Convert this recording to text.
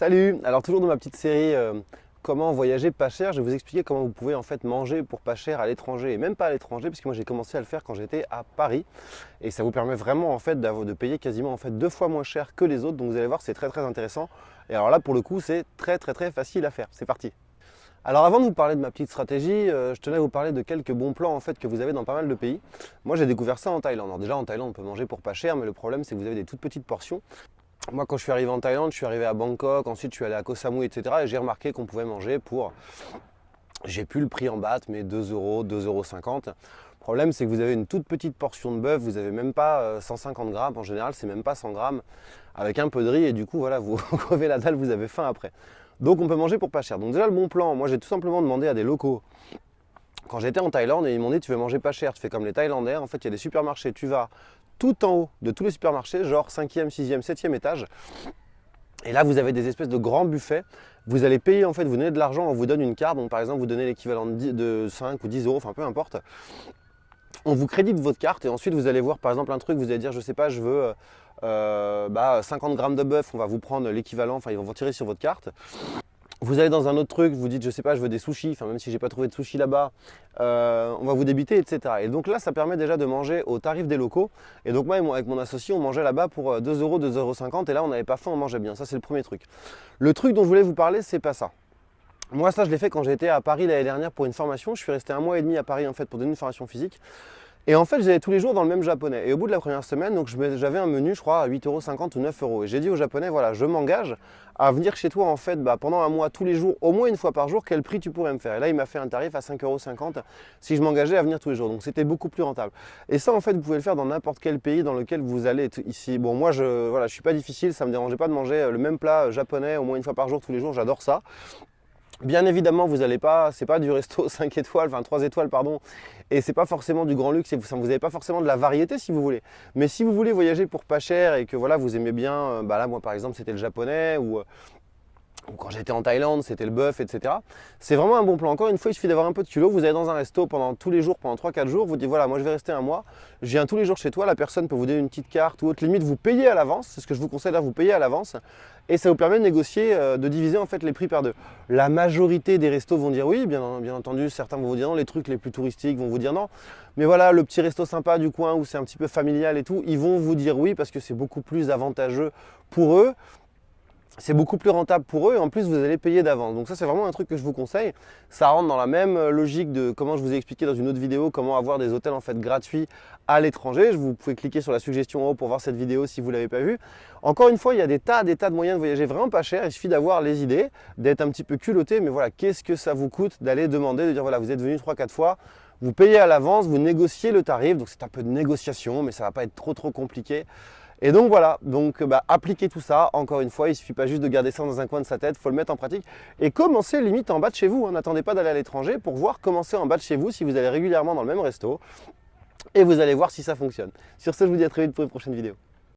Salut! Alors toujours dans ma petite série comment voyager pas cher, je vais vous expliquer comment vous pouvez en fait manger pour pas cher à l'étranger et même pas à l'étranger parce que moi j'ai commencé à le faire quand j'étais à Paris et ça vous permet vraiment en fait de payer quasiment en fait 2 fois moins cher que les autres, donc vous allez voir c'est très intéressant et alors là pour le coup c'est très facile à faire. C'est parti! Alors avant de vous parler de ma petite stratégie, je tenais à vous parler de quelques bons plans en fait que vous avez dans pas mal de pays. Moi j'ai découvert ça en Thaïlande. Alors déjà en Thaïlande on peut manger pour pas cher, mais le problème c'est que vous avez des toutes petites portions. Moi, quand je suis arrivé en Thaïlande, je suis arrivé à Bangkok, ensuite je suis allé à Koh Samui, etc. Et j'ai remarqué qu'on pouvait manger pour, j'ai plus le prix en baht, mais 2 euros, 2,50 €. Le problème, c'est que vous avez une toute petite portion de bœuf, vous n'avez même pas 150 grammes, en général, c'est même pas 100 grammes, avec un peu de riz, et du coup, voilà, vous crevez la dalle, vous avez faim après. Donc, on peut manger pour pas cher. Donc, déjà, le bon plan, moi, j'ai tout simplement demandé à des locaux. Quand j'étais en Thaïlande, et ils m'ont dit, tu veux manger pas cher, tu fais comme les Thaïlandais, en fait, il y a des supermarchés, tu vas tout en haut de tous les supermarchés, genre 5e, 6e, 7e étage. Et là, vous avez des espèces de grands buffets. Vous allez payer, en fait, vous donnez de l'argent, on vous donne une carte. Donc, par exemple, vous donnez l'équivalent de 5 ou 10 euros, enfin peu importe. On vous crédite votre carte et ensuite, vous allez voir, par exemple, un truc, vous allez dire, je sais pas, je veux 50 grammes de bœuf, on va vous prendre l'équivalent, enfin, ils vont vous tirer sur votre carte. Vous allez dans un autre truc, vous dites, je sais pas, je veux des sushis, enfin même si j'ai pas trouvé de sushis là-bas, on va vous débiter, etc. Et donc là, ça permet déjà de manger au tarif des locaux. Et donc moi, avec mon associé, on mangeait là-bas pour 2 euros, 2,50 €. Et là, on n'avait pas faim, on mangeait bien. Ça, c'est le premier truc. Le truc dont je voulais vous parler, c'est pas ça. Moi, ça, je l'ai fait quand j'étais à Paris l'année dernière pour une formation. Je suis resté 1 mois et demi à Paris en fait pour donner une formation physique. Et en fait, j'allais tous les jours dans le même japonais. Et au bout de la première semaine, donc j'avais un menu, je crois, à 8,50 € ou 9 €. Et j'ai dit au japonais, voilà, je m'engage à venir chez toi en fait pendant un mois, tous les jours, au moins une fois par jour, quel prix tu pourrais me faire. Et là, il m'a fait un tarif à 5,50 € si je m'engageais à venir tous les jours. Donc c'était beaucoup plus rentable. Et ça, en fait, vous pouvez le faire dans n'importe quel pays dans lequel vous allez ici. Bon, moi, je suis pas difficile, ça me dérangeait pas de manger le même plat japonais au moins une fois par jour, tous les jours, j'adore ça. Bien évidemment, vous n'allez pas, c'est pas du resto 5 étoiles, enfin 3 étoiles, pardon, et c'est pas forcément du grand luxe, et vous n'avez pas forcément de la variété si vous voulez. Mais si vous voulez voyager pour pas cher et que voilà, vous aimez bien, là moi par exemple c'était le japonais ou quand j'étais en Thaïlande, c'était le bœuf, etc. C'est vraiment un bon plan. Encore une fois, il suffit d'avoir un peu de culot. Vous allez dans un resto pendant tous les jours, pendant 3-4 jours. Vous dites voilà, moi je vais rester un mois. Je viens tous les jours chez toi. La personne peut vous donner une petite carte ou autre. Limite, vous payez à l'avance. C'est ce que je vous conseille là, vous payez à l'avance. Et ça vous permet de négocier, de diviser en fait les prix par deux. La majorité des restos vont dire oui, bien entendu. Certains vont vous dire non. Les trucs les plus touristiques vont vous dire non. Mais voilà, le petit resto sympa du coin où c'est un petit peu familial et tout, ils vont vous dire oui parce que c'est beaucoup plus avantageux pour eux. C'est beaucoup plus rentable pour eux et en plus vous allez payer d'avance. Donc ça c'est vraiment un truc que je vous conseille. Ça rentre dans la même logique de comment je vous ai expliqué dans une autre vidéo comment avoir des hôtels en fait gratuits à l'étranger. Vous pouvez cliquer sur la suggestion en haut pour voir cette vidéo si vous ne l'avez pas vue. Encore une fois, il y a des tas de moyens de voyager vraiment pas cher. Il suffit d'avoir les idées, d'être un petit peu culotté. Mais voilà, qu'est-ce que ça vous coûte d'aller demander, de dire voilà, vous êtes venu 3-4 fois, vous payez à l'avance, vous négociez le tarif. Donc c'est un peu de négociation, mais ça ne va pas être trop compliqué. Et donc voilà, appliquez tout ça, encore une fois, il ne suffit pas juste de garder ça dans un coin de sa tête, il faut le mettre en pratique et commencez limite en bas de chez vous, n'attendez pas d'aller à l'étranger pour voir commencer en bas de chez vous si vous allez régulièrement dans le même resto et vous allez voir si ça fonctionne. Sur ce, je vous dis à très vite pour une prochaine vidéo.